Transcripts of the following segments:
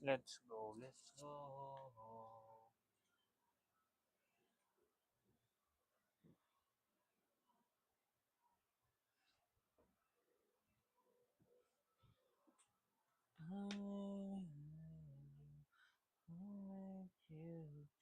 Let's go, let's go. I want you to.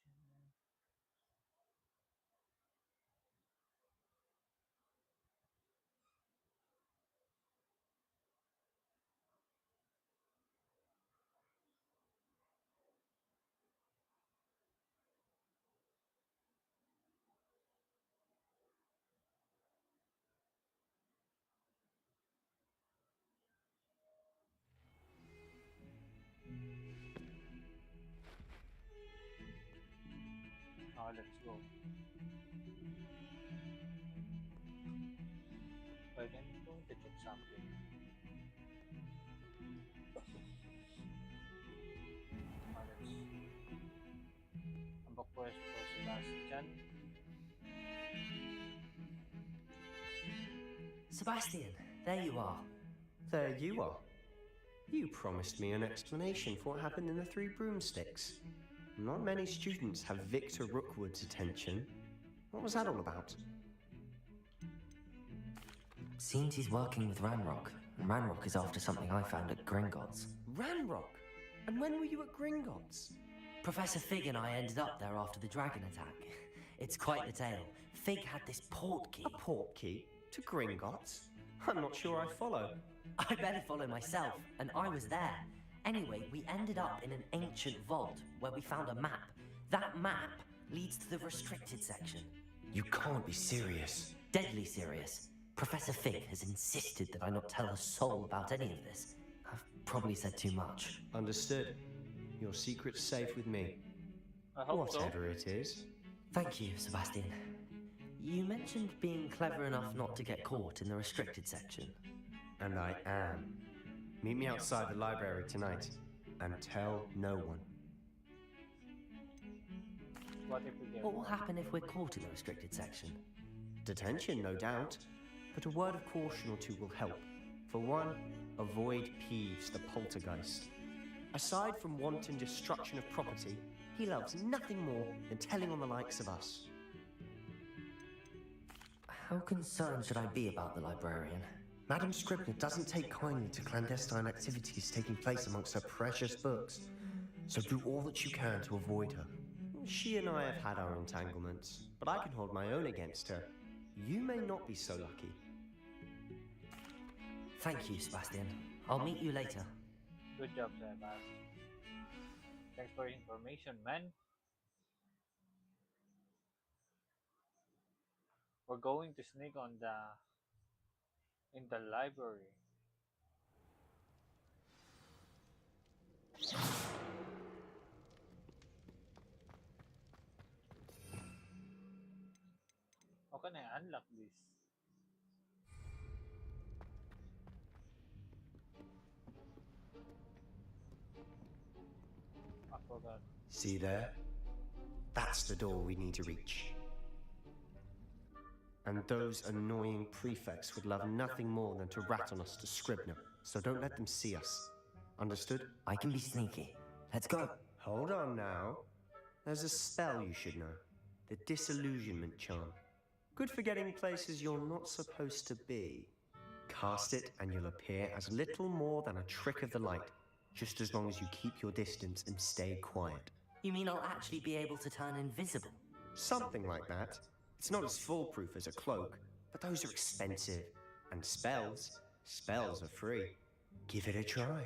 Oh, let's go. Wait, I'm going to check something. Oh, let's. Ang pwesto Sebastian. Sebastian, there you are. There you are. You promised me an explanation for what happened in the Three Broomsticks. Not many students have Victor Rookwood's attention. What was that all about? Seems he's working with Ranrock, and Ranrock is after something I found at Gringotts. Ranrock? And when were you at Gringotts? Professor Fig and I ended up there after the dragon attack. It's quite the tale. Fig had this port key. A port key? To Gringotts? I'm not sure I follow. I better follow myself, and I was there. Anyway, we ended up in an ancient vault where we found a map. That map leads to the restricted section. You can't be serious. Deadly serious. Professor Fig has insisted that I not tell a soul about any of this. I've probably said too much. Understood. Your secret's safe with me. I hope Whatever it is. Thank you, Sebastian. You mentioned being clever enough not to get caught in the restricted section. And I am. Meet me outside the library tonight. And tell no one. What if we get What will happen if we're caught in the restricted section? Detention, no doubt. But a word of caution or two will help. For one, avoid Peeves, the poltergeist. Aside from wanton destruction of property, he loves nothing more than telling on the likes of us. How concerned should I be about the librarian? Madam Scribner doesn't take kindly to clandestine activities taking place amongst her precious books, so do all that you can to avoid her. She and I have had our entanglements, but I can hold my own against her. You may not be so lucky. Thank you, Sebastian. I'll meet you later. Good job, Sebas. Thanks for your information, man. We're going to sneak on the in the library. How can I unlock this? I forgot. See there? That's the door we need to reach. And those annoying prefects would love nothing more than to rat on us to Scribner, so don't let them see us. Understood? I can be sneaky. Let's go. Hold on now. There's a spell you should know. The Disillusionment Charm. Good for getting places you're not supposed to be. Cast it and you'll appear as little more than a trick of the light, just as long as you keep your distance and stay quiet. You mean I'll actually be able to turn invisible? Something like that. It's not as foolproof as a cloak, but those are expensive. And spells are free. Give it a try.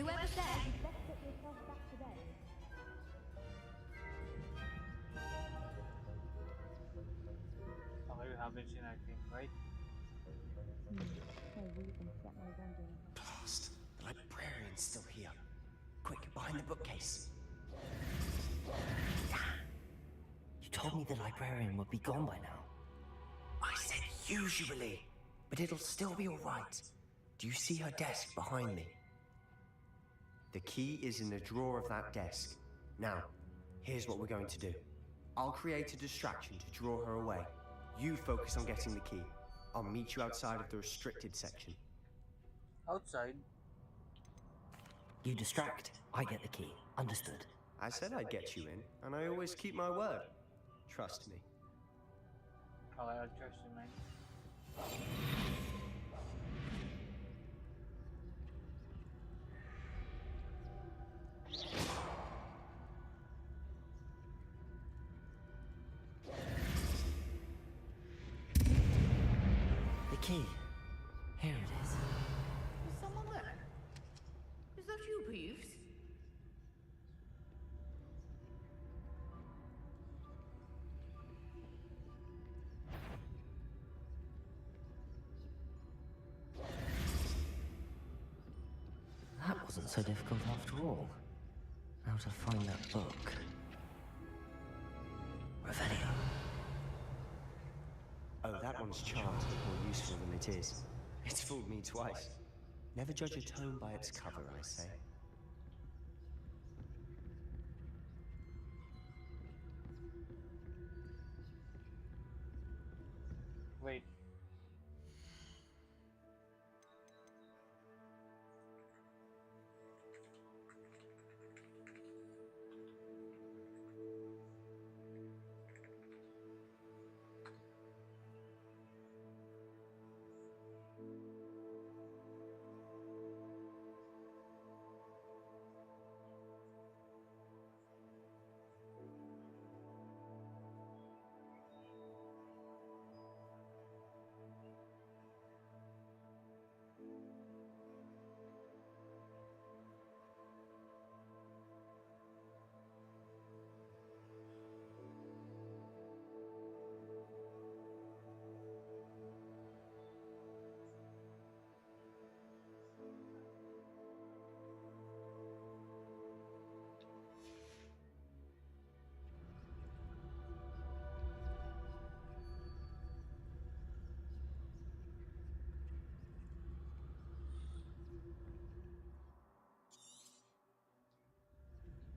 Whoever's there, you'd best get yourself back to bed. Okay, we haven't seen anything, right? No reason to get my wandering. Blast! The librarian's still here. Quick, behind the bookcase. You told me the librarian would be gone by now. I said usually, but it'll still be all right. Do you see her desk behind me? The key is in the drawer of that desk. Now, here's what we're going to do. I'll create a distraction to draw her away. You focus on getting the key. I'll meet you outside of the restricted section. Outside? You distract, I get the key. Understood. I said I'd get you in, and I always keep my word. Trust me. Okay, I'll trust you, man. The key. Here it is. Is someone there? Is that you, Peeves? That wasn't so difficult after all. Now to find that book. Revelio. Oh, that one's charmed to look more useful than it is. It's fooled me twice. Never judge a tome by its cover, I say. Wait.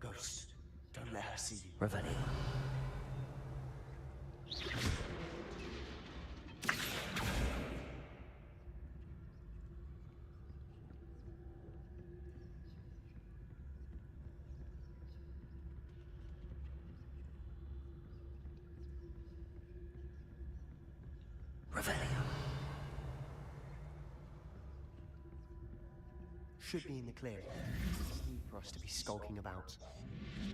Ghost, don't let her see you. Revelio. Revelio. Should be in the clearing. No need for us to be skulking about.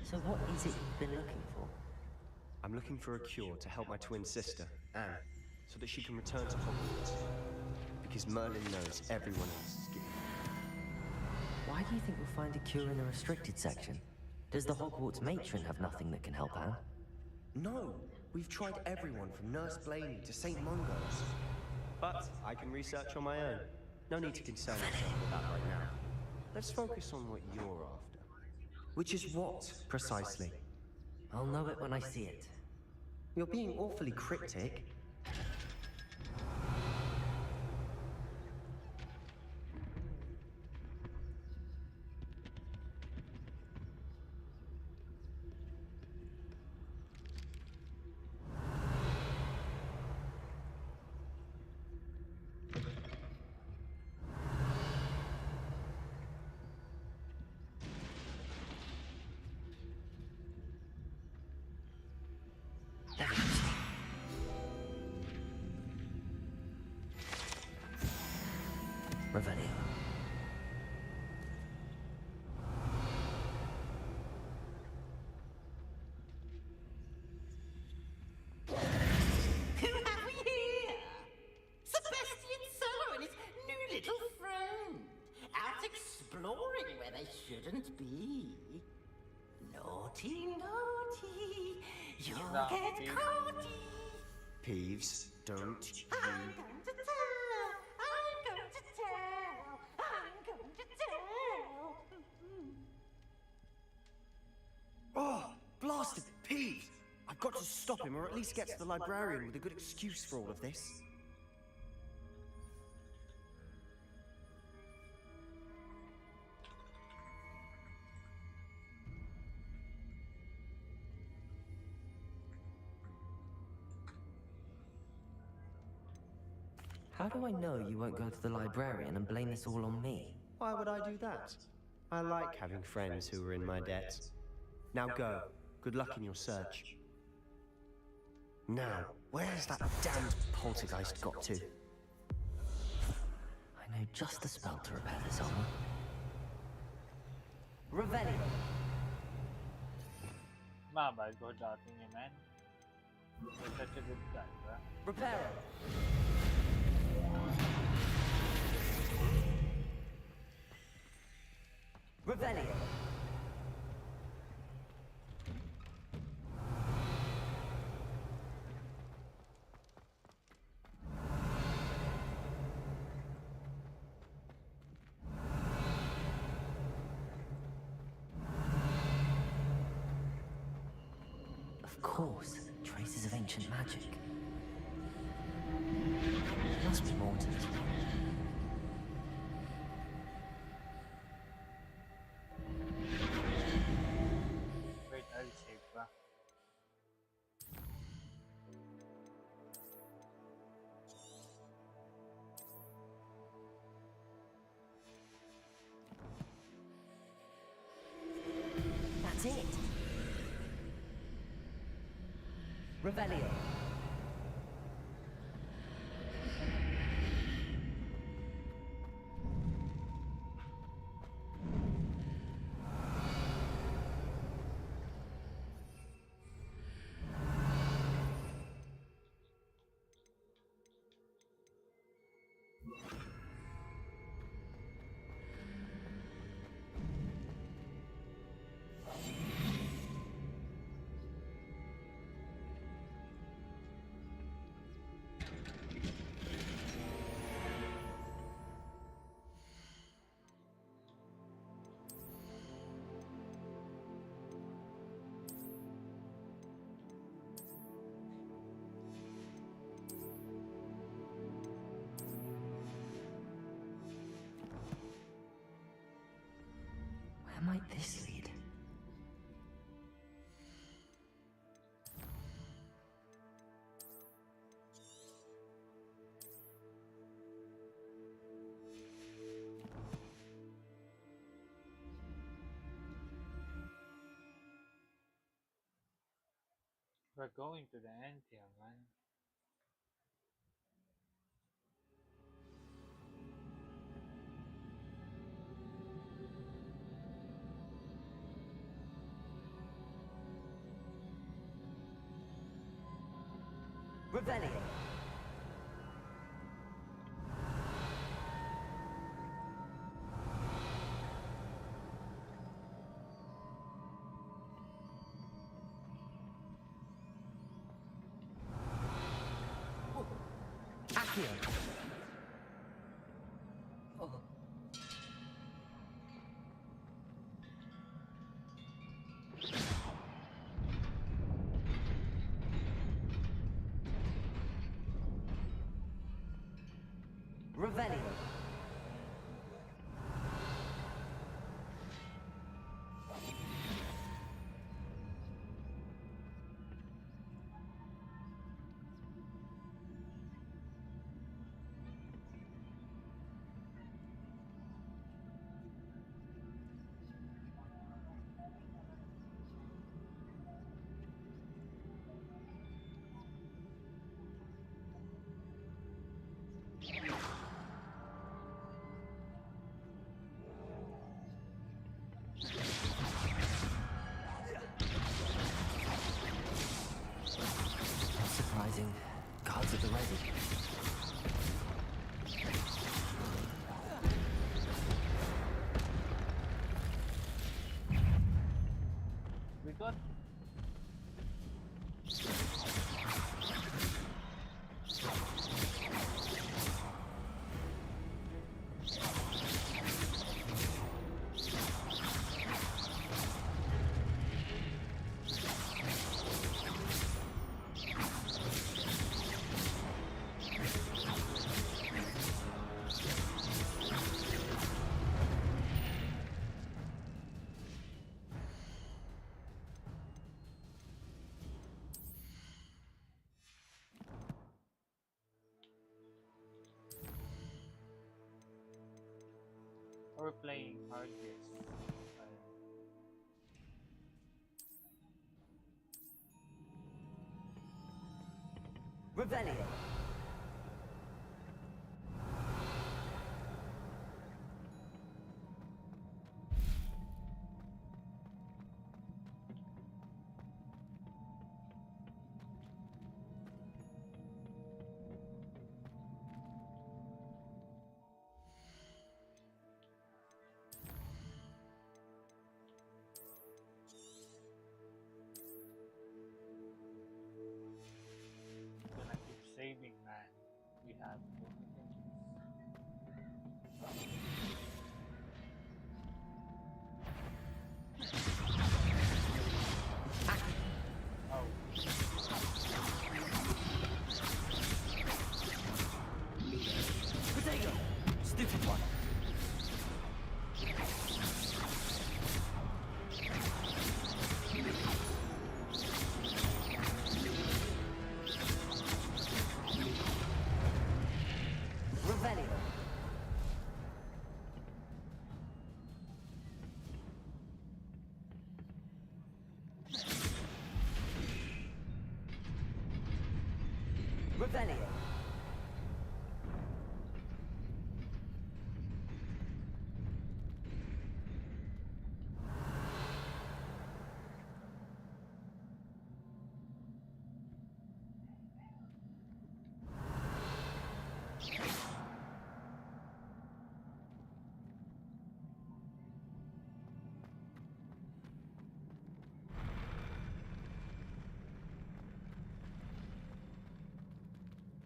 So what is it you've been looking for? I'm looking for a cure to help my twin sister, Anne, so that she can return to Hogwarts. Because Merlin knows everyone else is giving up. Why do you think we'll find a cure in the restricted section? Does the Hogwarts matron have nothing that can help Anne? No, we've tried everyone from Nurse Blaney to St. Mungo's. But I can research on my own. No need to concern yourself with that right now. Let's focus on what you're after. Which is what, precisely? I'll know it when I see it. You're being awfully cryptic. There it is. shouldn't be. Naughty, naughty, you'll No, get Peeves. caughty. Peeves, don't you... I'm going to tell, I'm going to tell, I'm going to tell. Oh, blasted Peeves! I've got to stop him, or at least get to the librarian with a good excuse for all of this. How do I know you won't go to the librarian and blame this all on me? Why would I do that? I like having friends who are in my debt. Now go. Good luck in your search. Now, where's that damned poltergeist got to? I know just the spell to repair this armor. Revelio. Mabay ko dati ni man. You're such a good guy, bro. Reparo. Revelio. Of course, traces of ancient magic. There must be more to this. Wait, I'll save, bro. That's it. Revelio. Where might this lead? We're going to the end here, man. Revelio. Accio. Oh. Revelio. What? We're playing hard games. Revelio. Gonna keep saving, man. We have to. Oh, Potato. Stupid one. Revelio. Revelio.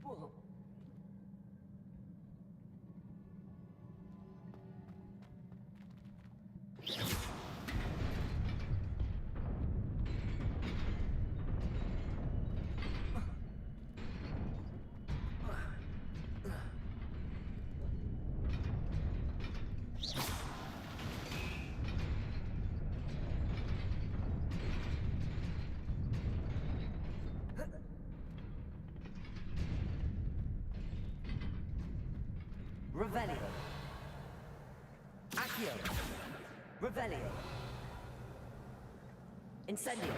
Whoa. Revelio. Accio. Revelio. Incendio.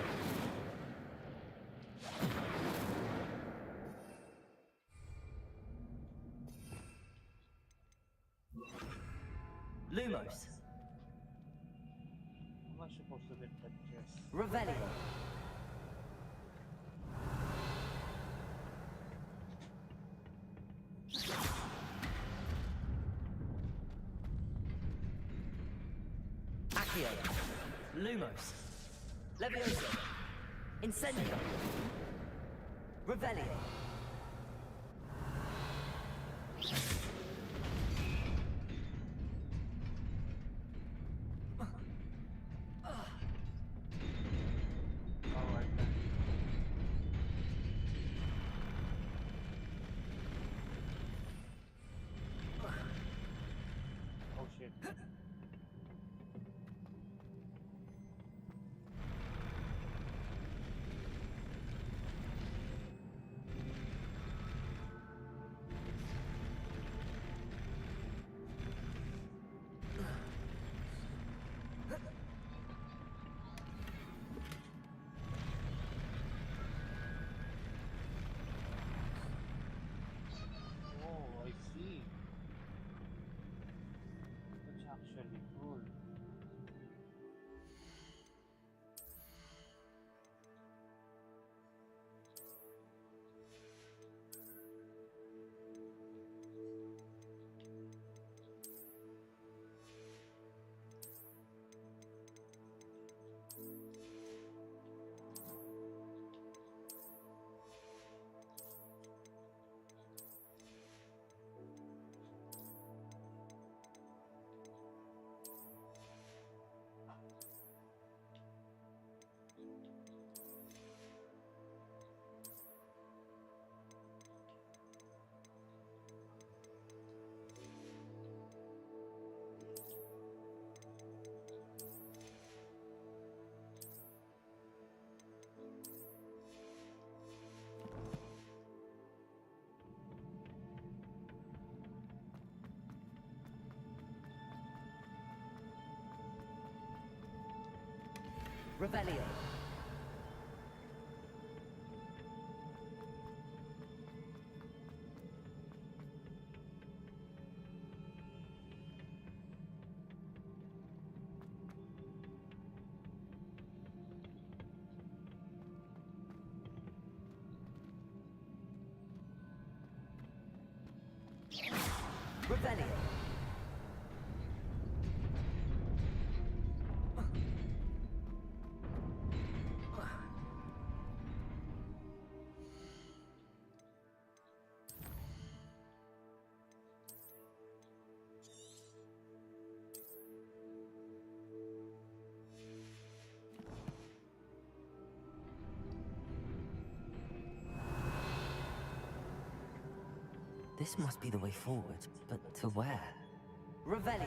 Lumos. am I supposed to get that chest? Revelio. Accio. Lumos. Levioso. Incendio. Revelio. Alright then. Oh shit. Revelio. Revelio. This must be the way forward, but to where? Revelio.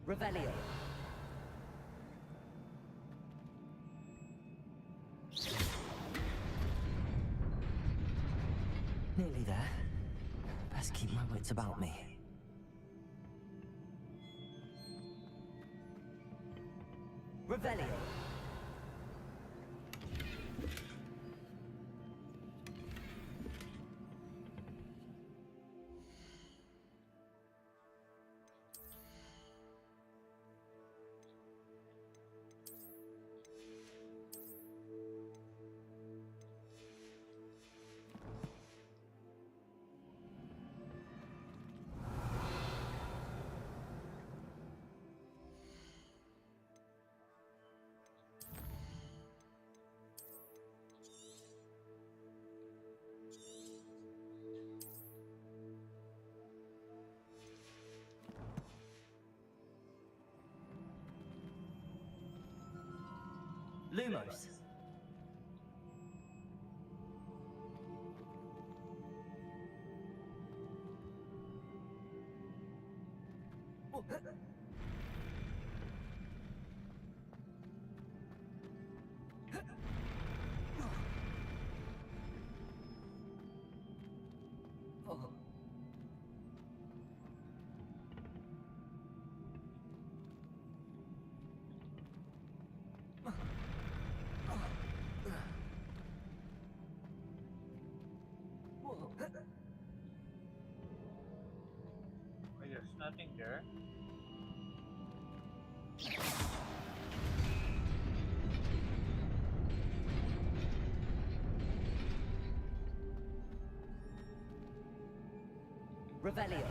Revelio. Nearly there. Best keep my wits about me. Revelio. Lumos. Wait, there's nothing there. Revelio.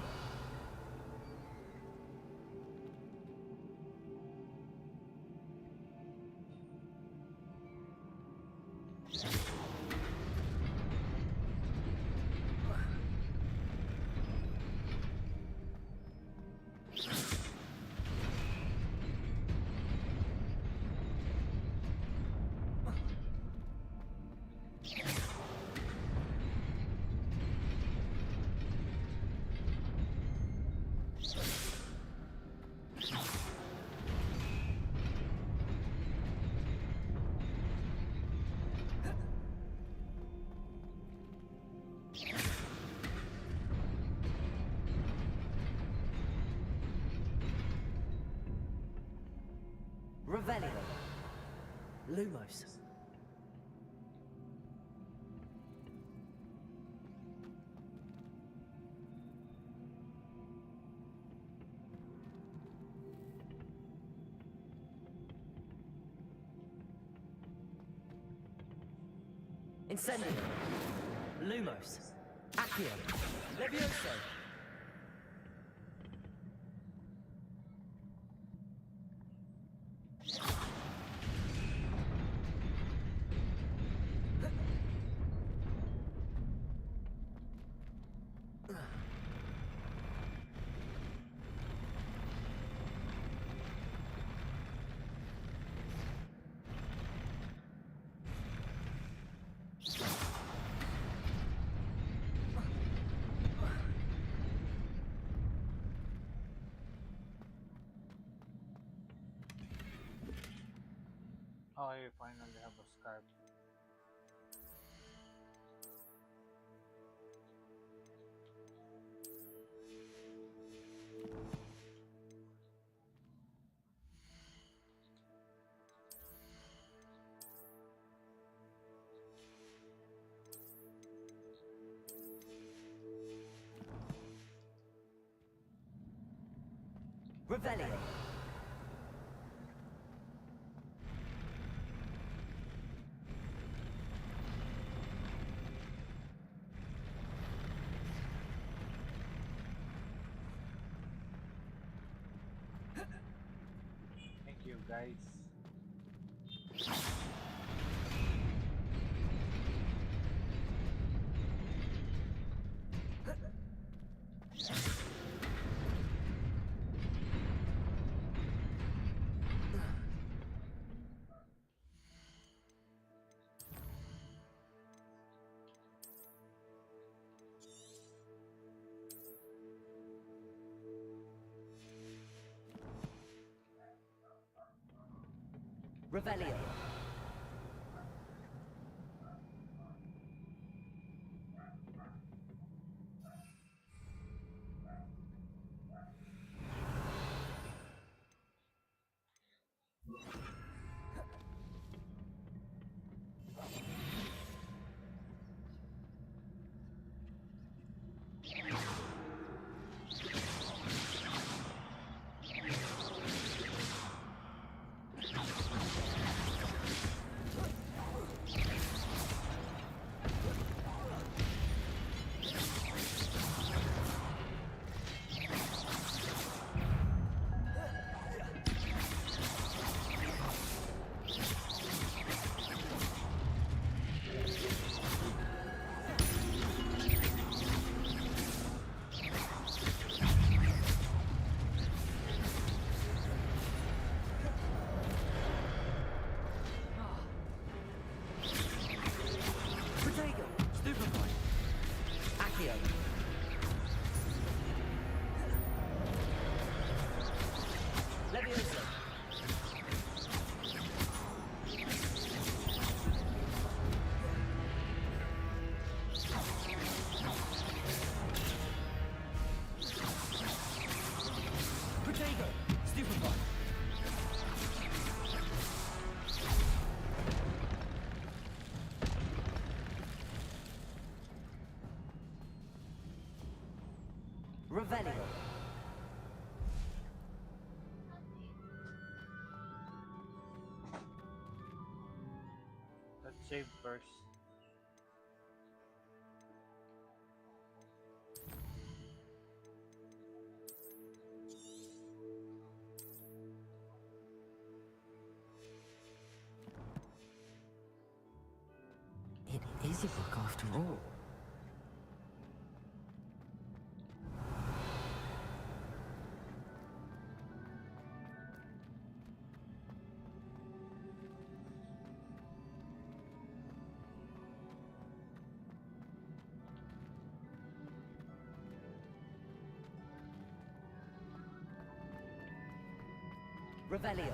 Revelio. Lumos. Incendio. Lumos. Accio. Levioso. Oh, I finally have a scarf. Revelio. Thank you, guys. Revelio. Protego. Stupefy. Accio. Leviosa. Protego. Stupefy. Revelio. Let's save first. It is a book after all. Revelio.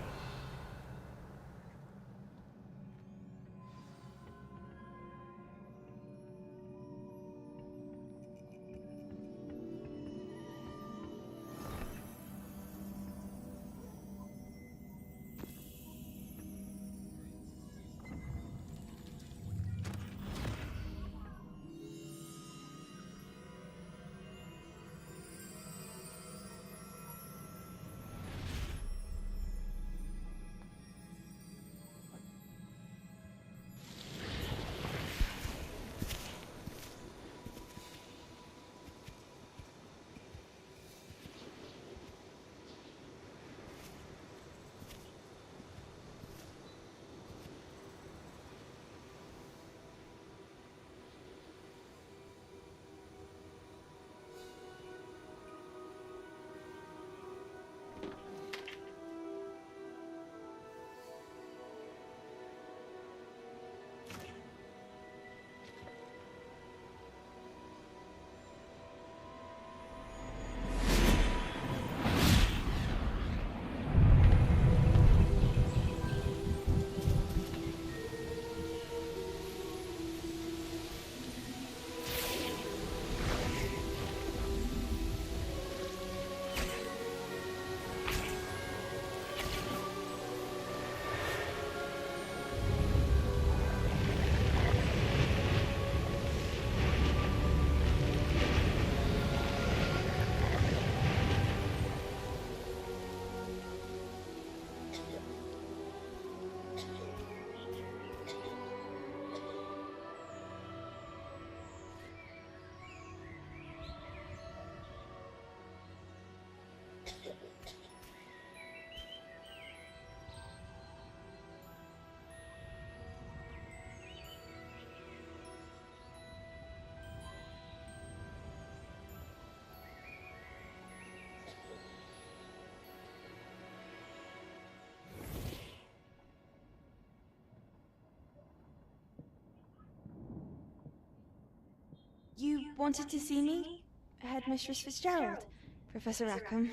wanted to see me? Headmistress Fitzgerald? Professor Rackham?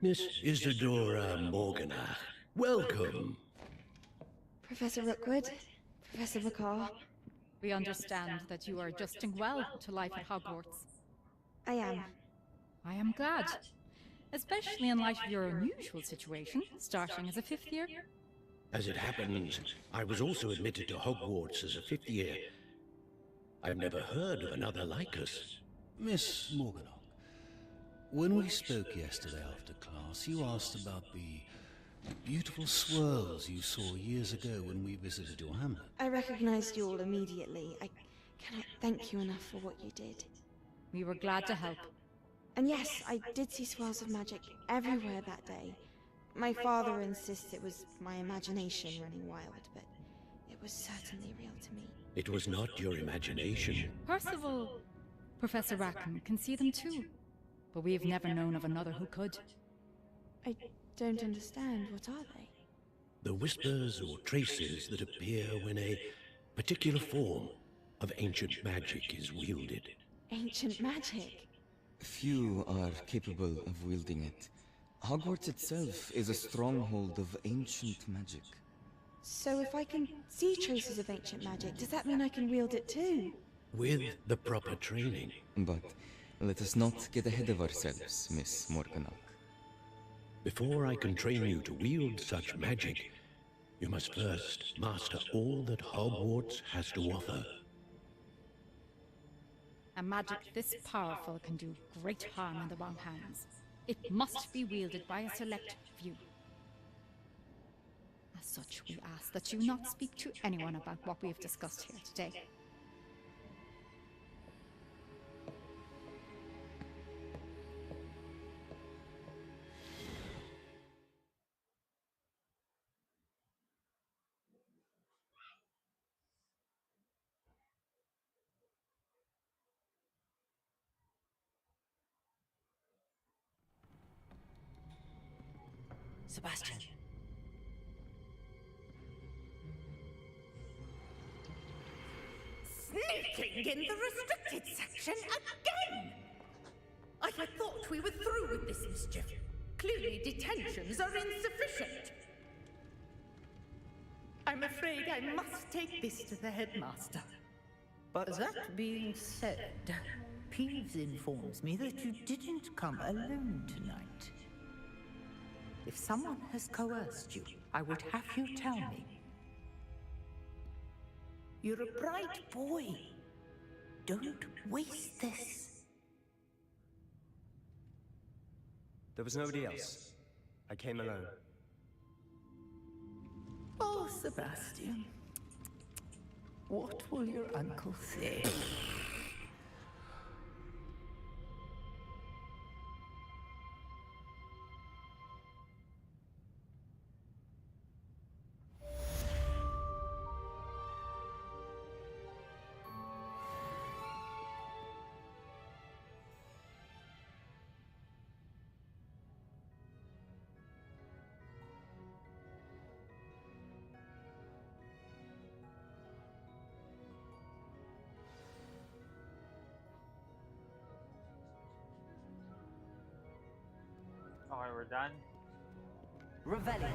Miss Isadora Morganach, welcome. Professor Rookwood? Professor McCaw? We understand that you are adjusting well to life at Hogwarts. I am. I am glad. Especially in light of your unusual situation, starting as a fifth year. As it happens, I was also admitted to Hogwarts as a fifth year. I've never heard of another like us. Miss Morganach, when we spoke yesterday after class, you asked about the beautiful swirls you saw years ago when we visited your hamlet. I recognized you all immediately. I cannot thank you enough for what you did. We were glad to help. And yes, I did see swirls of magic everywhere that day. My father insists it was my imagination running wild, but it was certainly real to me. It was not your imagination. Percival, Professor Rackham can see them too. But we've never known of another who could. I don't understand. What are they? The whispers or traces that appear when a particular form of ancient magic is wielded. Ancient magic? Few are capable of wielding it. Hogwarts itself is a stronghold of ancient magic. So if I can see traces of ancient magic, does that mean I can wield it too? With the proper training. But let us not get ahead of ourselves, Miss Morganach. Before I can train you to wield such magic, you must first master all that Hogwarts has to offer. A magic this powerful can do great harm in the wrong hands. It must be wielded by a select few. As such, we ask that you not speak to anyone about what we have discussed here today. Sebastian. Sneaking in the restricted section again! I had thought we were through with this mischief. Clearly detentions are insufficient. I'm afraid I must take this to the headmaster. But that being said, Peeves informs me that you didn't come alone tonight. If someone has coerced you, I would have you tell me. You're a bright boy. Don't waste this. There was nobody else. I came alone. Oh, Sebastian. What will your uncle say? Okay, we're done. Revelio.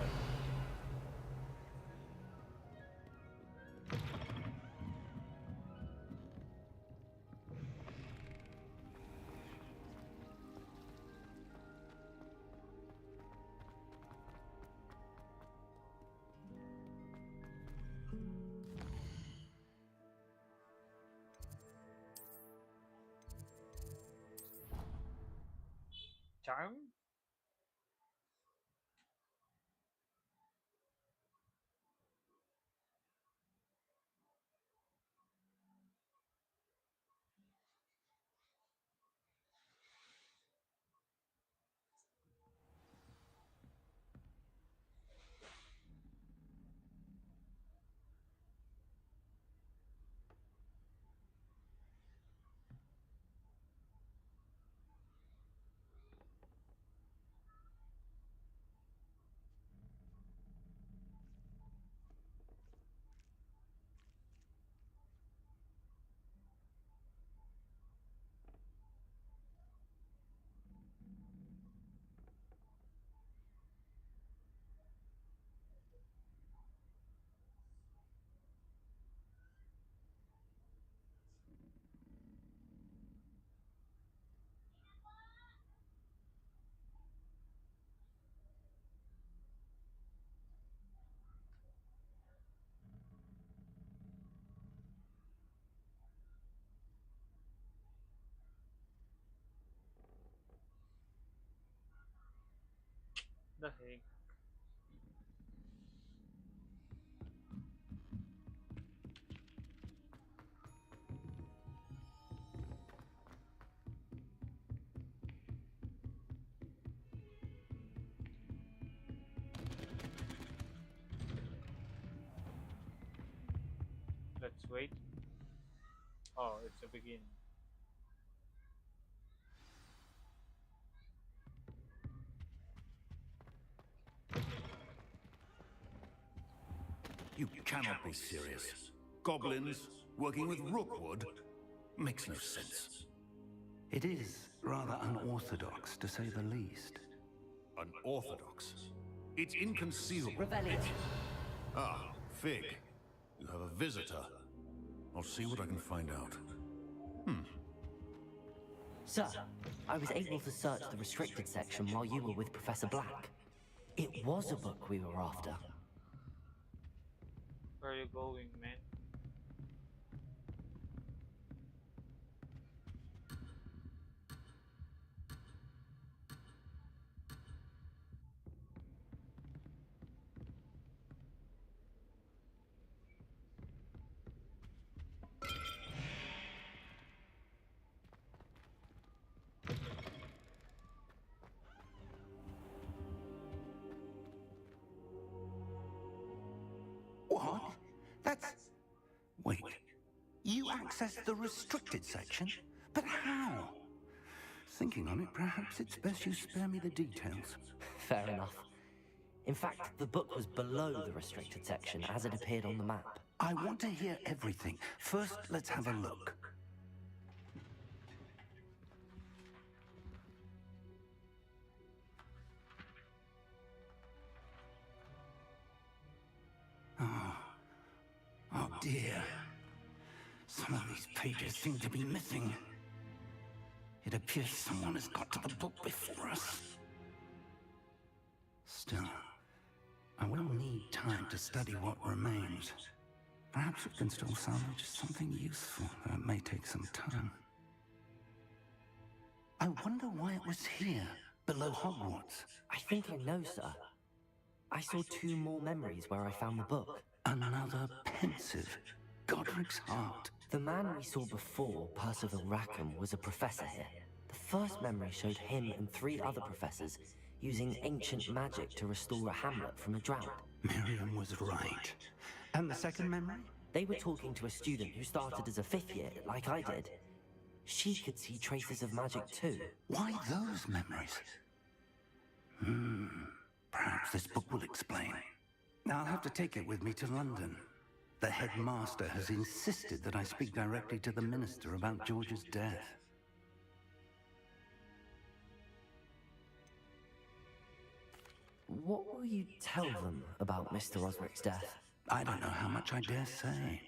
Charm? The heck? Let's wait. Oh, it's a begin. You cannot be serious. Goblins working with Rookwood makes no sense. It is rather unorthodox, to say the least. Unorthodox. It's inconceivable. Revelio. Ah, Fig. You have a visitor. I'll see what I can find out. Sir, I was able to search the restricted section while you were with Professor Black. It was a book we were after. Where are you going, man? What? That's... Wait. You accessed the restricted section? But how? Thinking on it, perhaps it's best you spare me the details. Fair enough. In fact, the book was below the restricted section as it appeared on the map. I want to hear everything. First, let's have a look. Oh dear. Some of these pages seem to be missing. It appears someone has got to the book before us. Still, I will need time to study what remains. Perhaps we can still salvage something useful, though it may take some time. I wonder why it was here, below Hogwarts. I think I know, sir. I saw 2 more memories where I found the book. Another pensive, Godric's heart. The man we saw before, Percival Rackham, was a professor here. The first memory showed him and 3 other professors using ancient magic to restore a hamlet from a drought. Miriam was right. And the second memory? They were talking to a student who started as a 5th year, like I did. She could see traces of magic too. Why those memories? Perhaps this book will explain. I'll have to take it with me to London. The headmaster has insisted that I speak directly to the minister about George's death. What will you tell them about Mr. Osric's death? I don't know how much I dare say.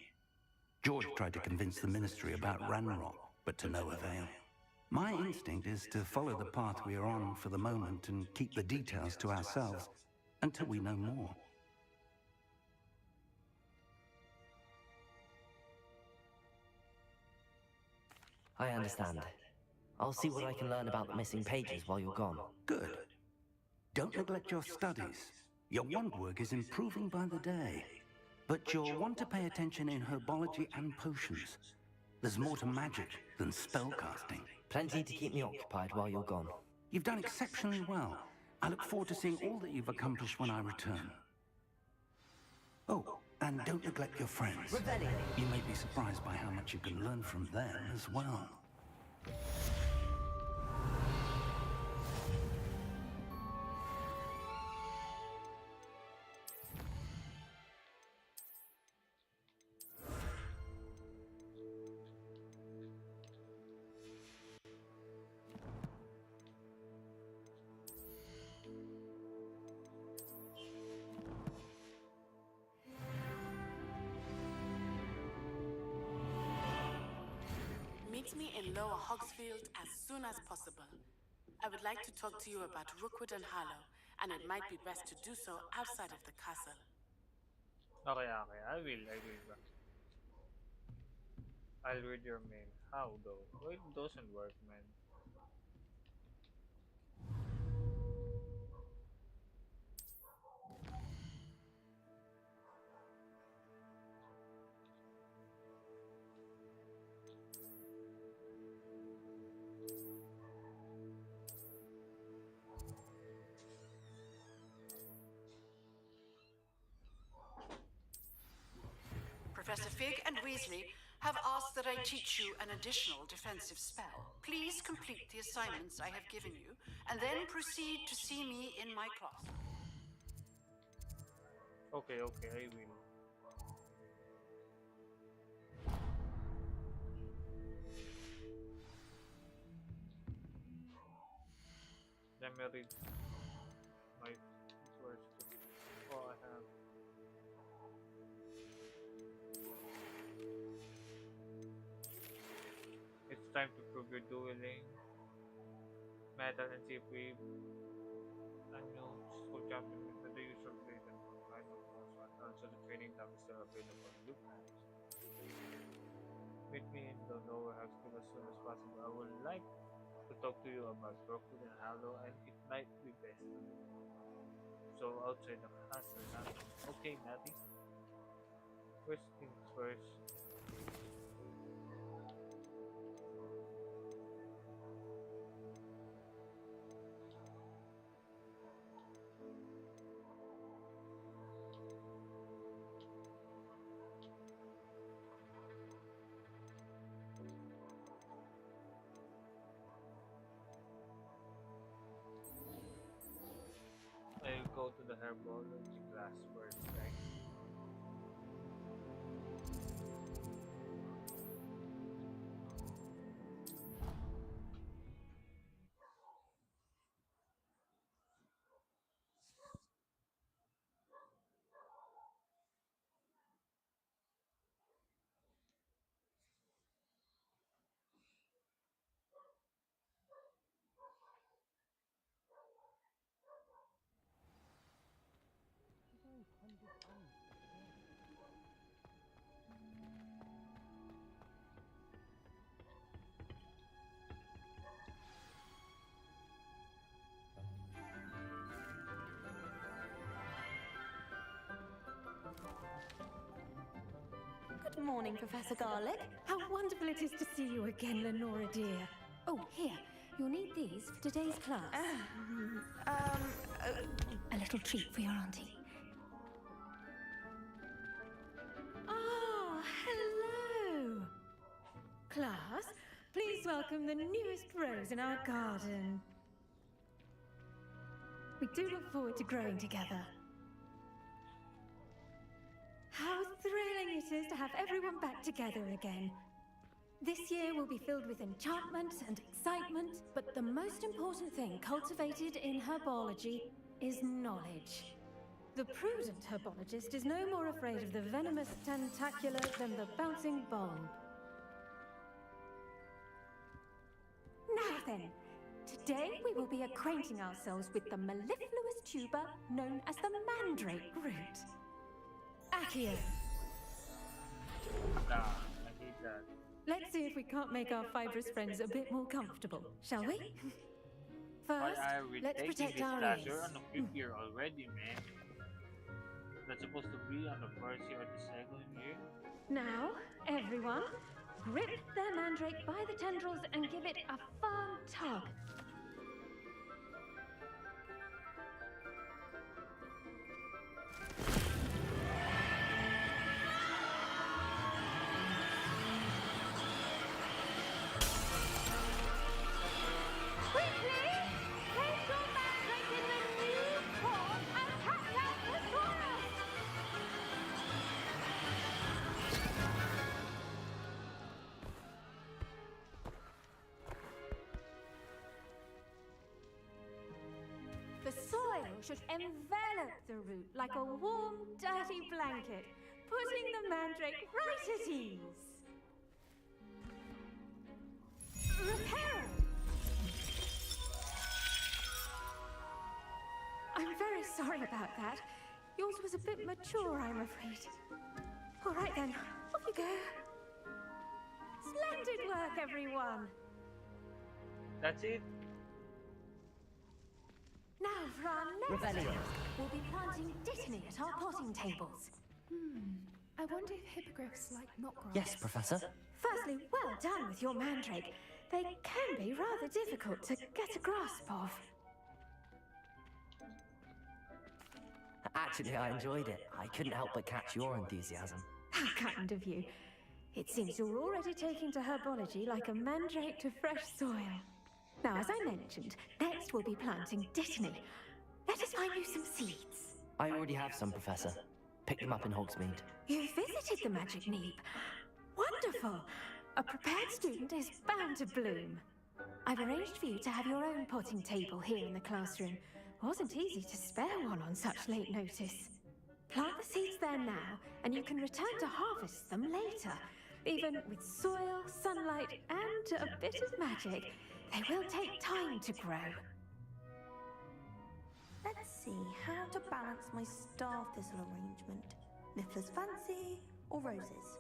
George tried to convince the ministry about Ranrock, but to no avail. My instinct is to follow the path we are on for the moment and keep the details to ourselves until we know more. I understand. I'll see what I can learn about the missing pages while you're gone. Good. Don't neglect your studies. Your wand work is improving by the day. But you'll want to pay attention in herbology and potions. There's more to magic than spellcasting. Plenty to keep me occupied while you're gone. You've done exceptionally well. I look forward to seeing all that you've accomplished when I return. Oh, and don't neglect your friends. Revelio. You may be surprised by how much you can learn from them as well. Meet me in Lower Hogsfield as soon as possible. I would like to talk to you about Rookwood and Harlow, and it might be best to do so outside of the castle. Okay, I will. I'll read your mail. How though? It doesn't work, man. Professor Fig and Weasley have asked that I teach you an additional defensive spell. Please complete the assignments I have given you, and then proceed to see me in my class. Okay, okay, I will. Let me read my words. Oh, I have. It's time to prove your dueling method and see if we a new school champion with the usual grade and final plus one. Also, the training tab is still available. Look at meet me in the lower high school as soon as possible. I would like to talk to you about Brookwood and Hallow, and it might be best to do so outside the castle. Okay, Natty. First things first. I'll go to the herbology class first, right? Good morning, Professor Garlick. How wonderful it is to see you again, Lenora dear. Oh, here. You'll need these for today's class. A little treat for your auntie. Oh, hello! Class, please welcome the newest rose in our garden. We do look forward to growing together. How thrilling it is to have everyone back together again. This year will be filled with enchantment and excitement, but the most important thing cultivated in herbology is knowledge. The prudent herbologist is no more afraid of the venomous tentacular than the bouncing bulb. Now then, today we will be acquainting ourselves with the mellifluous tuber known as the mandrake root. Accio. Nah, I hate that. Let's see if we can't make our fibrous friends a bit more comfortable, shall we? Why First, are we let's taking protect this our class? ears. You're on the fifth year already, man. That's supposed to be on the first year or the second year? Now, everyone, grip their mandrake by the tendrils and give it a firm tug. Quickly! Place your mandrake in the new form and catch out the chorus! The soil should envelop the root like a warm, dirty blanket, putting the mandrake right at ease. Repair! I'm very sorry about that. Yours was a bit mature, I'm afraid. All right then, off you go. Splendid work, everyone. That's it? Now for our next Revelio. task, we'll be planting dittany at our potting tables. I wonder if hippogriffs like knotgrass. Yes, Professor. Firstly, well done with your mandrake. They can be rather difficult to get a grasp of. Actually, I enjoyed it. I couldn't help but catch your enthusiasm. How kind of you. It seems you're already taking to herbology like a mandrake to fresh soil. Now, as I mentioned, next we'll be planting dittany. Let us find you some seeds. I already have some, Professor. Picked them up in Hogsmeade. You visited the Magic Neep. Wonderful! A prepared student is bound to bloom. I've arranged for you to have your own potting table here in the classroom. Wasn't easy to spare one on such late notice. Plant the seeds there now, and you can return to harvest them later. Even with soil, sunlight, and a bit of magic, they will take time to grow. Let's see how to balance my star thistle arrangement. Niffler's fancy or roses?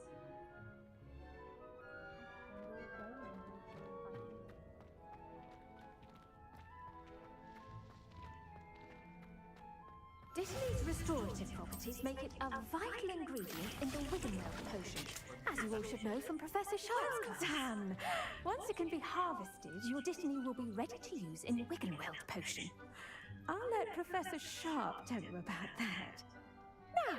Dittany's restorative properties make it a vital ingredient in the Wiggenweld potion, as you all should know from Professor Sharp's class. Tan! Once it can be harvested, your Dittany will be ready to use in Wiggenweld potion. I'll let Professor Sharp tell you about that. Now,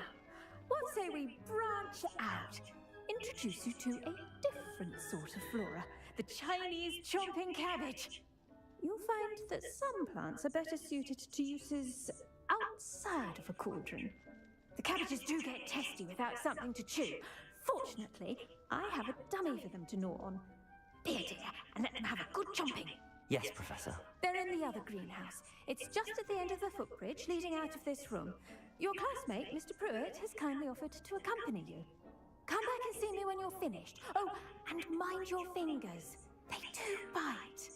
what say we branch out? Introduce you to a different sort of flora, the Chinese chomping cabbage. You'll find that some plants are better suited to uses outside of a cauldron. The cabbages do get testy without something to chew. Fortunately, I have a dummy for them to gnaw on. Be a dear, and let them have a good chomping. Yes, Professor. They're in the other greenhouse. It's just at the end of the footbridge leading out of this room. Your classmate, Mr. Pruitt, has kindly offered to accompany you. Come back and see me when you're finished. Oh, and mind your fingers. They do bite.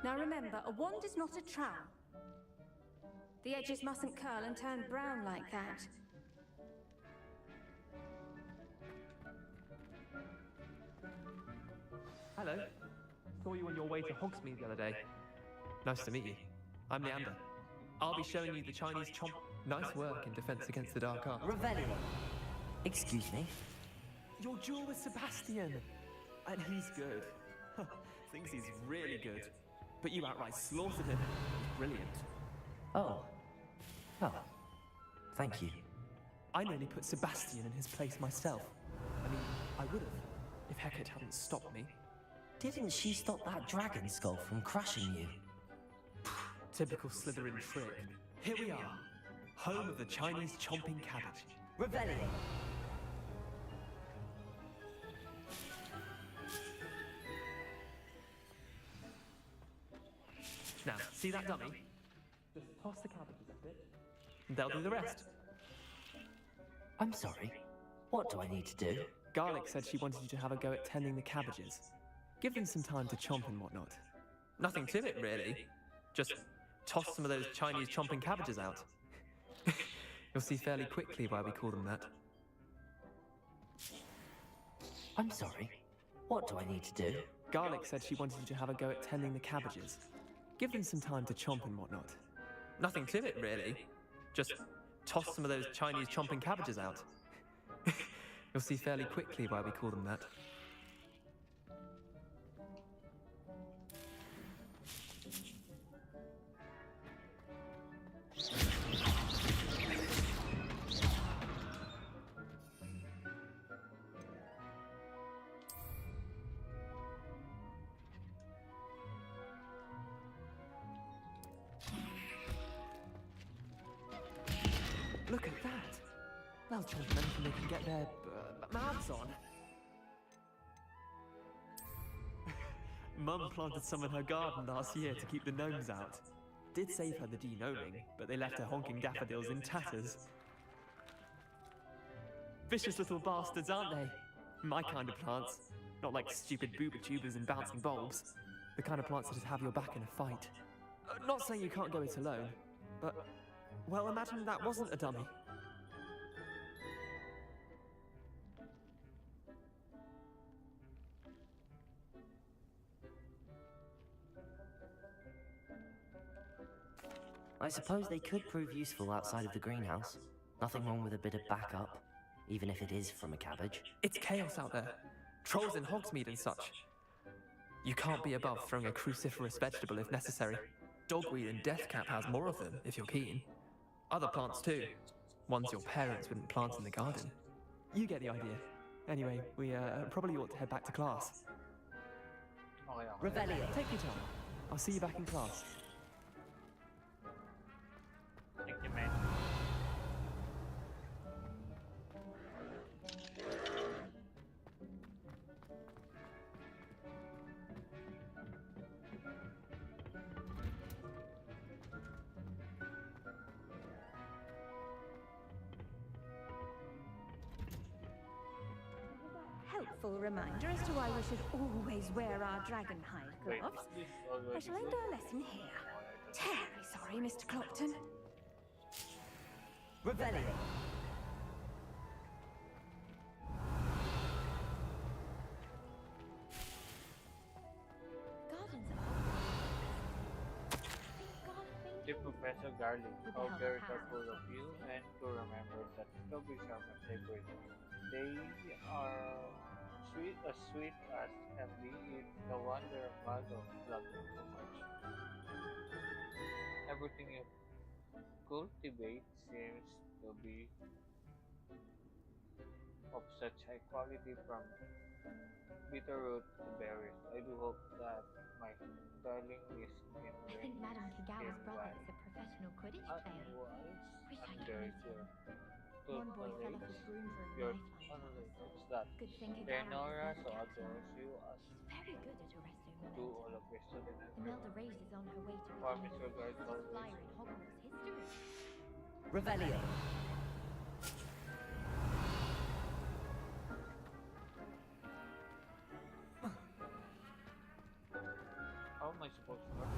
Now remember, a wand is not a trowel. The edges mustn't curl and turn brown like that. Hello. Saw you on your way to Hogsmeade the other day. Nice to meet you. I'm Leander. I'll be showing you the Chinese chomp. Nice work in defense against the dark arts. Revelio. Excuse me? Your duel with Sebastian. And he's good. Thinks he's really good. But you outright slaughtered him. Brilliant. Oh. Well, thank you. I nearly put Sebastian in his place myself. I mean, I would have, if Hecate hadn't stopped me. Didn't she stop that dragon skull from crushing you? Typical Slytherin trick. Here we are, home of the Chinese chomping cabbage. Revelio. Now, see that dummy? Just toss the cabbages a bit, and they'll do the rest. I'm sorry. What do I need to do? Garlic said she wanted you to have a go at tending the cabbages. Give them some time to chomp and whatnot. Nothing to it, really. Just toss some of those Chinese chomping cabbages out. You'll see fairly quickly why we call them that. I'm sorry. What do I need to do? Garlic said she wanted you to have a go at tending the cabbages. Give them some time to chomp and whatnot. Nothing to it, really. Just toss some of those Chinese chomping cabbages out. You'll see fairly quickly why we call them that. Look at that! They'll chomp anything they can get their mouths on. Mum planted some in her garden last year to keep the gnomes out. Did save her the de-gnoming, but they left her honking daffodils in tatters. Vicious little bastards, aren't they? My kind of plants. Not like stupid booba tubers and bouncing bulbs. The kind of plants that just have your back in a fight. Not saying you can't go it alone, but... well, imagine that wasn't a dummy. I suppose they could prove useful outside of the greenhouse. Nothing wrong with a bit of backup, even if it is from a cabbage. It's chaos out there. Trolls in Hogsmeade and such. You can't be above throwing a cruciferous vegetable if necessary. Dogweed and deathcap has more of them, if you're keen. Other plants too. Ones your parents wouldn't plant in the garden. You get the idea. Anyway, we probably ought to head back to class. Okay. Take your time. I'll see you back in class. Thank you, man. Helpful reminder as to why we should always wear our dragonhide Wait, gloves. this I already shall end our lesson here. Terribly sorry, Mr. Clopton. Revelio. Gardens at Dear Professor Garlic, how very thoughtful of you, and to remember that strawberries are my favorite. They are sweet as can be. It's no wonder Mago loved them so much. Everything you cultivate seems to be of such high quality, from bitterroot to berries. I do hope that my darling is in I think Madame Kagawa's brother is a professional Quidditch player. Wish I could very meet sure. him. One boy fell off his broom during Your lifeline. what's that? Good thing Kagawa Leonora is so death adores captain. you as She's very good at arresting do momentum. all of your students and Imelda Reyes is on her way to Farm becoming is the regards fastest always. flyer in Hogwarts history. Revelio. How am I supposed to work?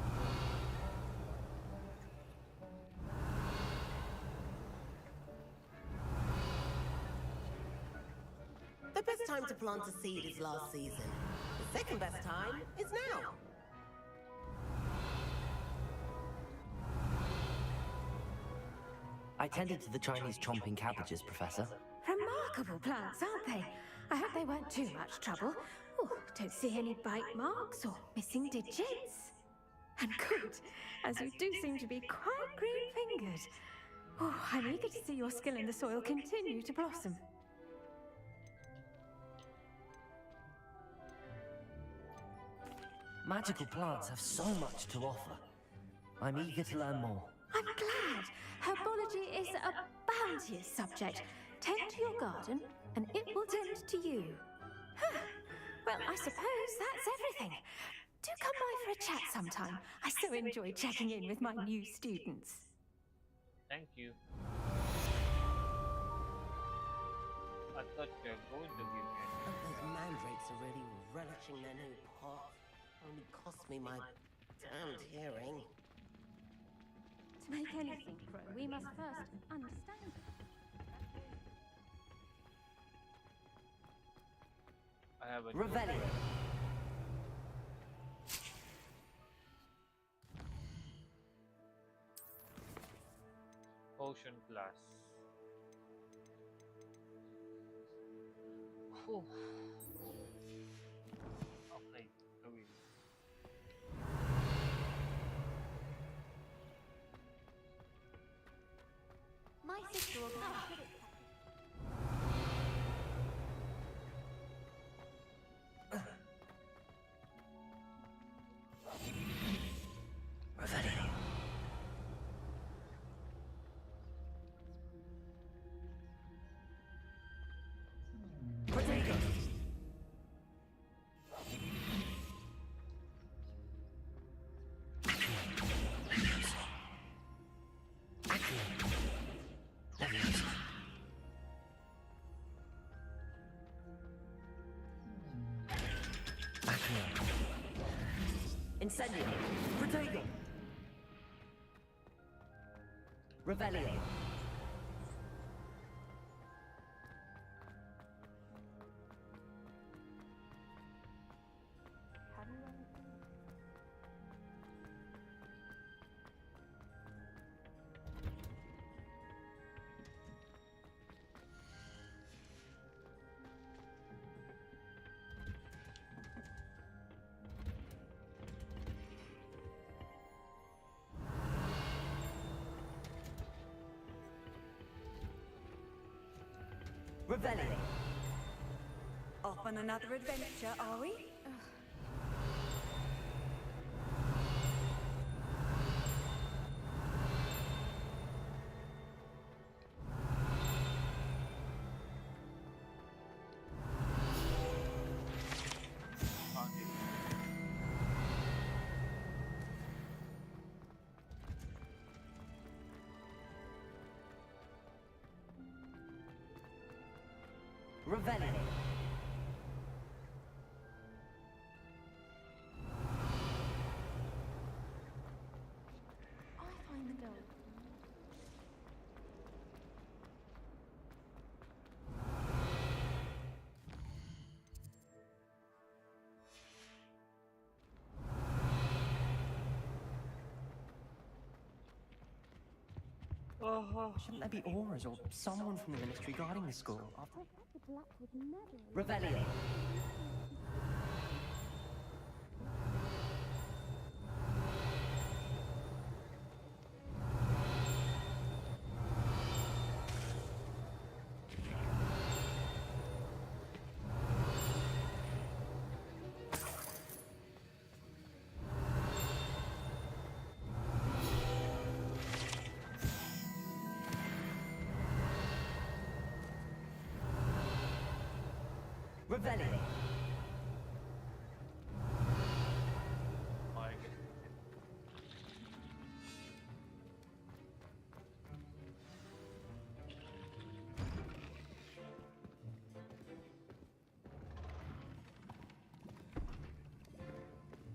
The best time to plant a seed is last season. The second best time is now. I tended to the Chinese chomping cabbages, Professor. Remarkable plants, aren't they? I hope they weren't too much trouble. Oh, don't see any bite marks or missing digits. And good, as you do seem to be quite green-fingered. Oh, I'm eager to see your skill in the soil continue to blossom. Magical plants have so much to offer. I'm eager to learn more. I'm glad. Herbology is a bounteous subject. Tend to your garden, and it will tend to you. Huh. Well, I suppose that's everything. Do come by for a chat sometime. I so enjoy checking in with my new students. Thank you. I thought you were going to give me Those mandrakes are really relishing their new pot. Only cost me my damned hearing. To make anything grow, we must first understand it. I have a Revelio. potion class. Whew. Okay, do it. My sister organized Quidditch. Revelio. Protego! Incendio. Protego. Revelio. Revelio. Off on another adventure, are we? Revelio. I find the gold. Shouldn't there be auras or someone from the ministry guarding the school? Revelio. Revelio.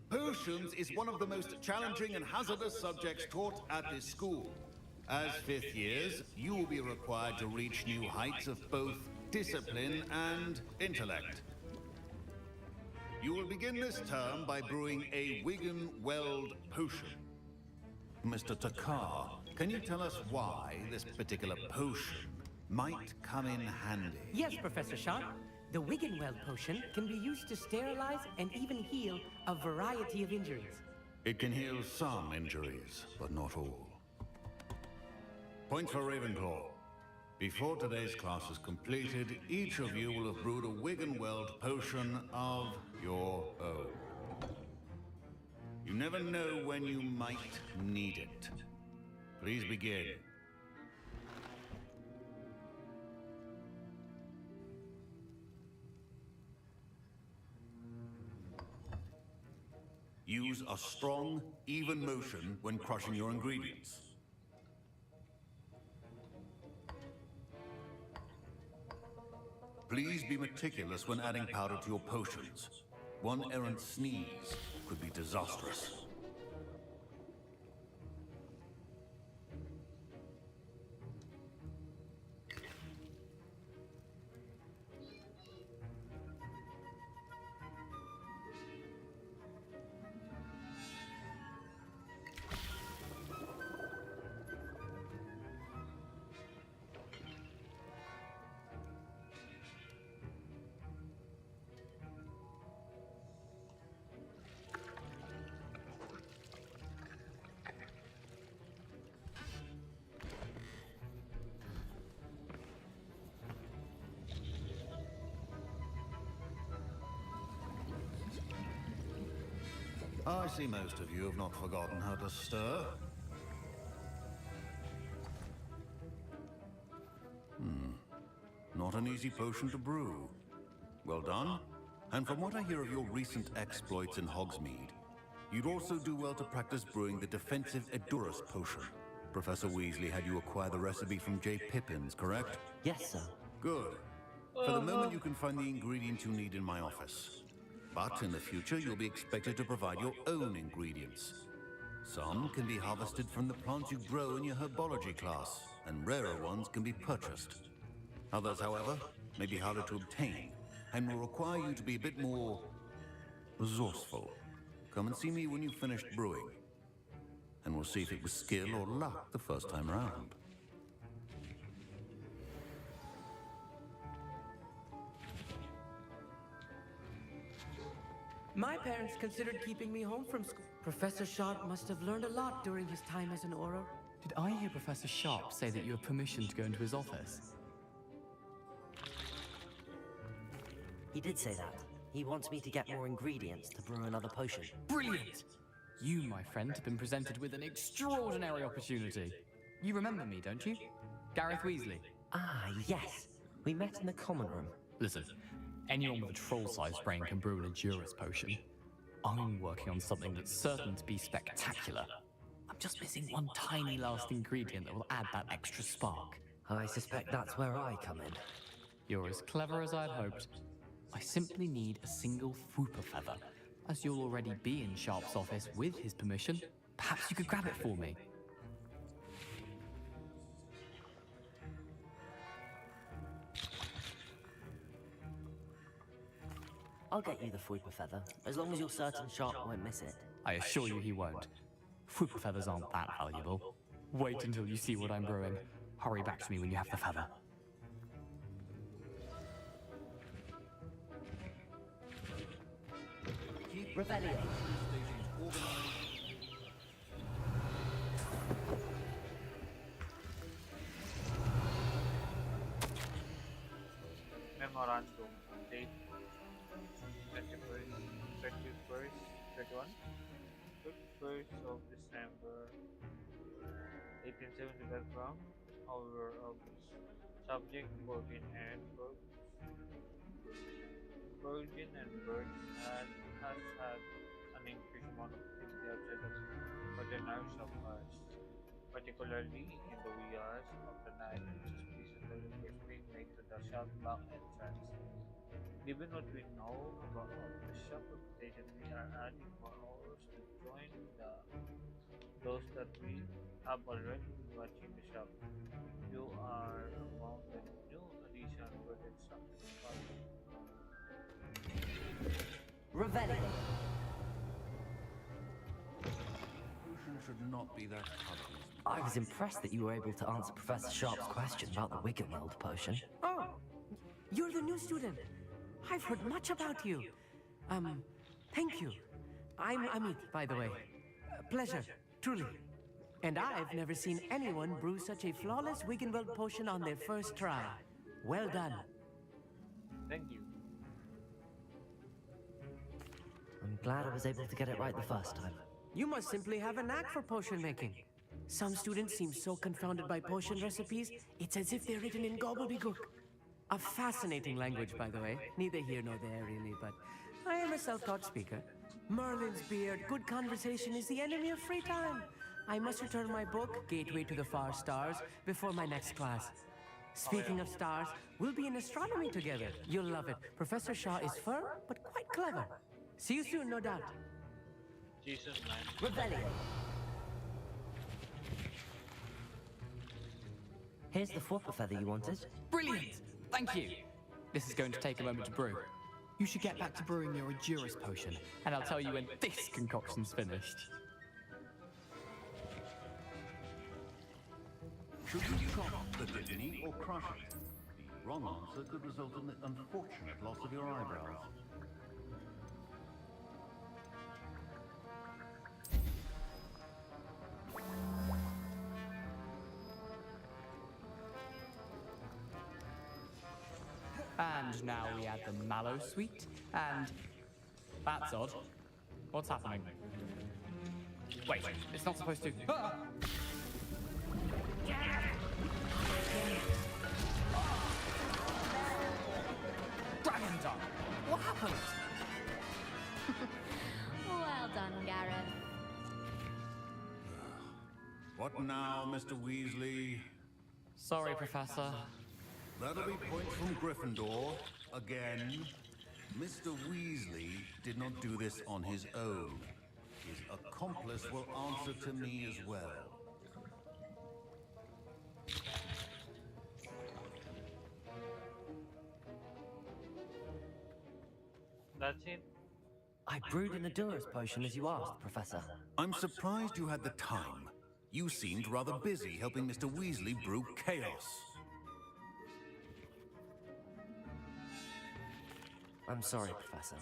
Potions is one of the most challenging and hazardous subjects taught at this school. As fifth years, you will be required to reach new heights of both discipline and intellect. You will begin this term by brewing a Wigan Weld potion. Mr. Takar, can you tell us why this particular potion might come in handy? Yes, Professor Shot. The Wiggenweld potion can be used to sterilize and even heal a variety of injuries. It can heal some injuries, but not all. Points for Ravenclaw. Before today's class is completed, each of you will have brewed a Wiggenweld potion of your own. You never know when you might need it. Please begin. Use a strong, even motion when crushing your ingredients. Please be meticulous when adding powder to your potions. One errant sneeze could be disastrous. I see most of you have not forgotten how to stir. Not an easy potion to brew. Well done. And from what I hear of your recent exploits in Hogsmeade, you'd also do well to practice brewing the defensive Edurus potion. Professor Weasley had you acquire the recipe from J. Pippin's, correct? Yes, sir. Good. For the moment, you can find the ingredients you need in my office. But in the future, you'll be expected to provide your own ingredients. Some can be harvested from the plants you grow in your herbology class, and rarer ones can be purchased. Others, however, may be harder to obtain, and will require you to be a bit more resourceful. Come and see me when you've finished brewing, and we'll see if it was skill or luck the first time round. My parents considered keeping me home from school. Professor Sharp must have learned a lot during his time as an Auror. Did I hear Professor Sharp say that you have permission to go into his office? He did say that. He wants me to get more ingredients to brew another potion. Brilliant! You, my friend, have been presented with an extraordinary opportunity. You remember me, don't you? Gareth Weasley. Ah, yes. We met in the common room. Listen, anyone with a troll-sized brain can brew an Endurance potion. I'm working on something that's certain to be spectacular. I'm just missing one tiny last ingredient that will add that extra spark. I suspect that's where I come in. You're as clever as I'd hoped. I simply need a single Fwooper feather. As you'll already be in Sharp's office with his permission, perhaps you could grab it for me. I'll get you the Fwooper feather, as long as you're certain Sharp won't miss it. I assure you he won't. Fwooper feathers aren't that valuable. Wait until you see what I'm brewing. Hurry back to me when you have the feather. Revelio. Memorandum. Date 31st of December 1870 background. However, of subject Virgin and Birds has had an increased amount of activity outside of ordinary supplies, particularly in the wee hours of the night, which is recently being made to the shop back entrance. Given what we know about the shop reputation, we are adding more hours to join those that we have already been watching the shop. You are among the new addition for the instructor department. Revelio. Potion should not be that colorless. I was impressed that you were able to answer Professor Sharp's question about the Wiggenweld potion. Oh, you're the new student. I've heard much about you. Thank you. I'm Amit, by the way. Pleasure, truly. And I've never seen anyone brew such a flawless Wiggenweld potion on their first try. Well done. Thank you. I'm glad I was able to get it right the first time. You must simply have a knack for potion making. Some students seem so confounded by potion recipes, it's as if they're written in gobbledygook. A fascinating language, by the way. Neither here nor there, really, but I am a self-taught speaker. Merlin's beard, good conversation is the enemy of free time. I must return my book, Gateway to the Far Stars, before my next class. Speaking of stars, we'll be in astronomy together. You'll love it. Professor Shaw is firm, but quite clever. See you soon, no doubt. Jesus, man. Revelio. Here's the Fwooper feather you wanted. Brilliant! Thank you! This is going to take a moment to brew. You should get back to brewing your Endurance potion, and I'll tell you when this concoction's finished. Should you chop the kidney or crush it? The wrong answer could result in the unfortunate loss of your eyebrows. And now we add the mallow sweet, and... That's odd. What's happening? Wait, it's not supposed to... Ah! Dragon Tongue! What happened? Well done, Gareth. What now, Mr. Weasley? Sorry, Professor. That'll be points from Gryffindor, again. Mr. Weasley did not do this on his own. His accomplice will answer to me as well. That's it? I brewed an Endurance potion as you asked, Professor. I'm surprised you had the time. You seemed rather busy helping Mr. Weasley brew chaos. I'm sorry, Professor.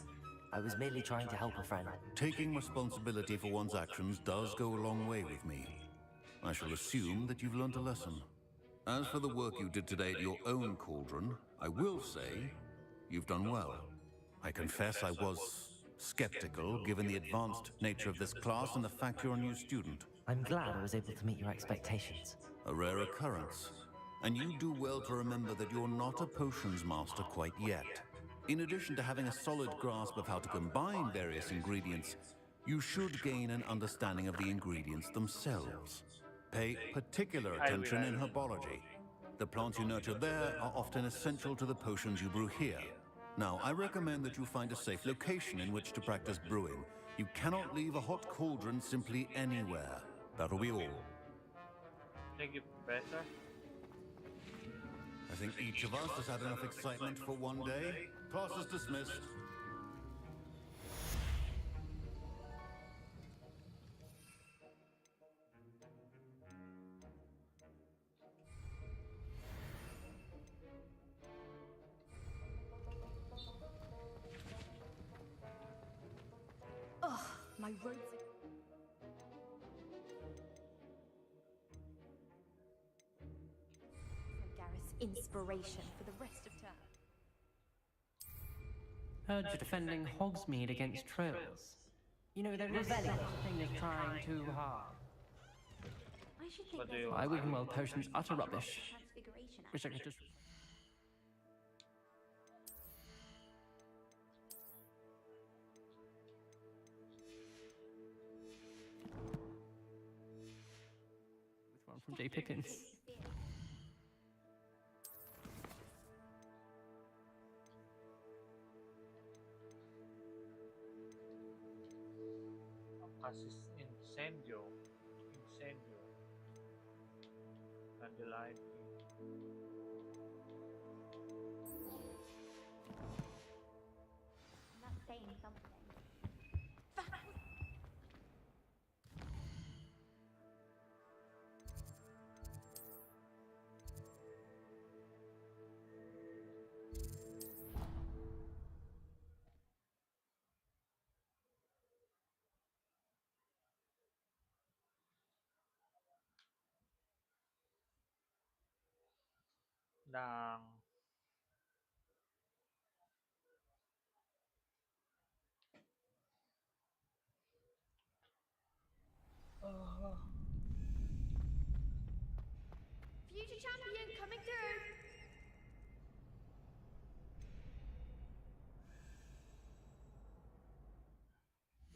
I was merely trying to help a friend. Taking responsibility for one's actions does go a long way with me. I shall assume that you've learned a lesson. As for the work you did today at your own cauldron, I will say you've done well. I confess I was skeptical, given the advanced nature of this class and the fact you're a new student. I'm glad I was able to meet your expectations. A rare occurrence. And you do well to remember that you're not a potions master quite yet. In addition to having a solid grasp of how to combine various ingredients, you should gain an understanding of the ingredients themselves. Pay particular attention in herbology. The plants you nurture there are often essential to the potions you brew here. Now, I recommend that you find a safe location in which to practice brewing. You cannot leave a hot cauldron simply anywhere. That'll be all. Thank you, Professor. I think each of us has had enough excitement for one day. Class is dismissed. Ugh, my robes. Gareth's inspiration for the rest of term. Heard you're defending Hogsmeade against trolls. You know, there is such a thing as trying too hard. I should What think do you I want? Wiggenweld potions utter rubbish. transfiguration. Wish I could just... With one from J. Pippins. Incendio. Incendio. Candlelight. That's saying something. Ng Future champion coming through.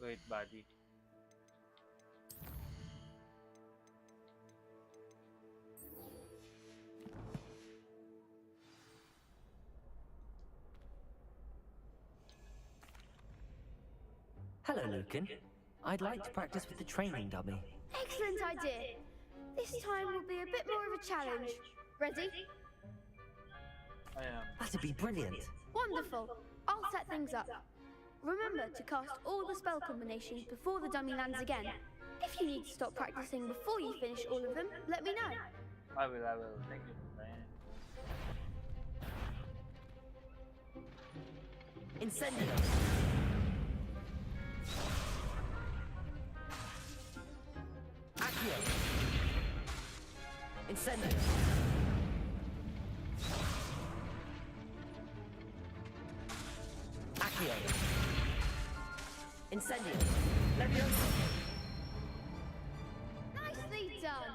wait, buddy. Hello, Lucan. I'd like to practice with the training dummy. Excellent idea. This time will be a bit more of a challenge. Ready? I am. That'd be brilliant. Wonderful. I'll set things up. Remember to cast all the spell combinations before the dummy lands again. If you need to stop practicing before you finish all of them, let me know. I will. Thank you, man. Incendio. Accio. Incendio. Accio. Incendio. Leviosa. Nicely done.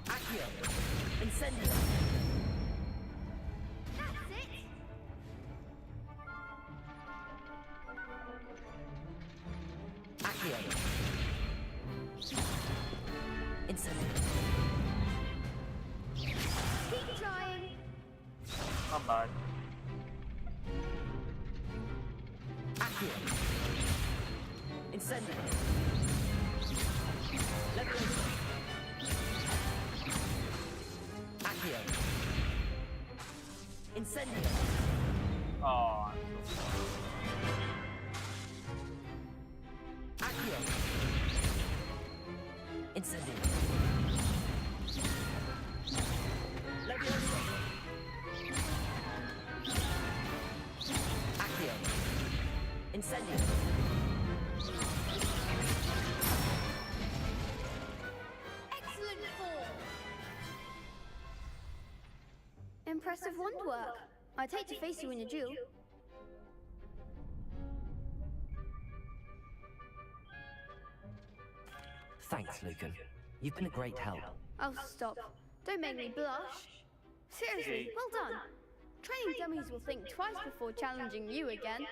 Accio. Incendio. That's it. Accio. Incendio. Keep trying. Come on. Accio. Incendio. Leviosa. Accio. Incendio. Oh, I'm so Accio. Incendio. Leviosa. Accio. Incendio. Excellent form! Impressive wand work. I'd hate to face you in a duel. Thanks, Lucan. You've been a great help. Oh, stop. Don't make me blush. Seriously, well done. Training dummies will think twice before challenging you again.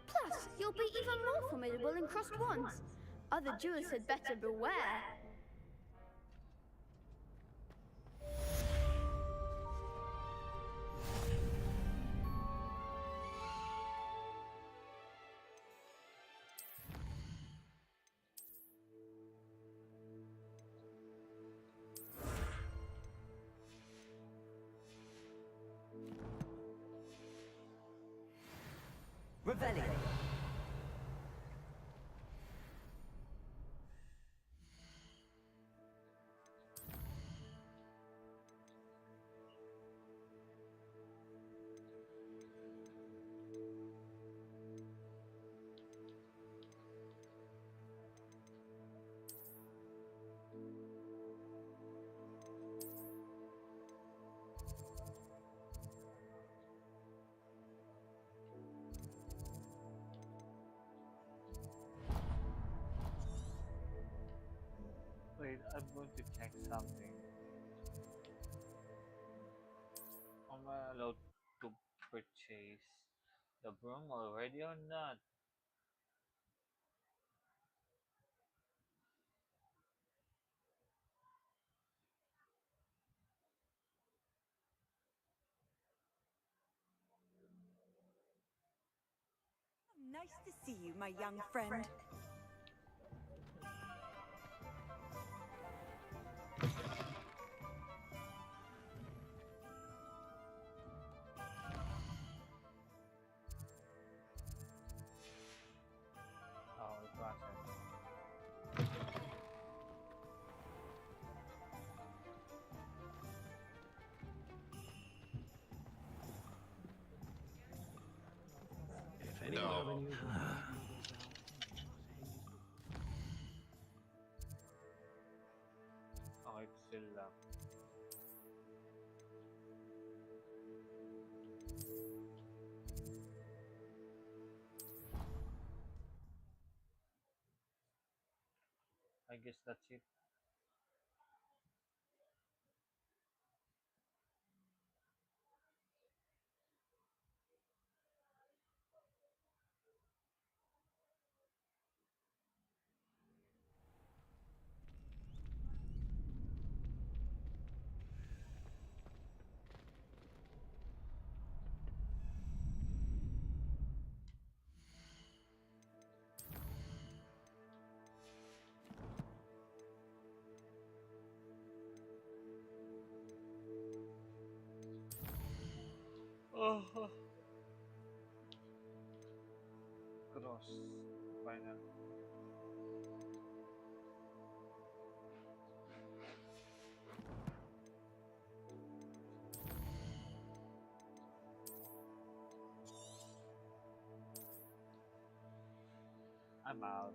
Plus, you'll be even more formidable in crossed wands. Other duelists had better beware. Revelio. Wait, I'm going to check something. Am I allowed to purchase the broom already or not? Nice to see you, my young friend. Oh, it wasn't. If anyone Oh, it's still locked. I guess that's it. Oh, cross. Final. I'm out.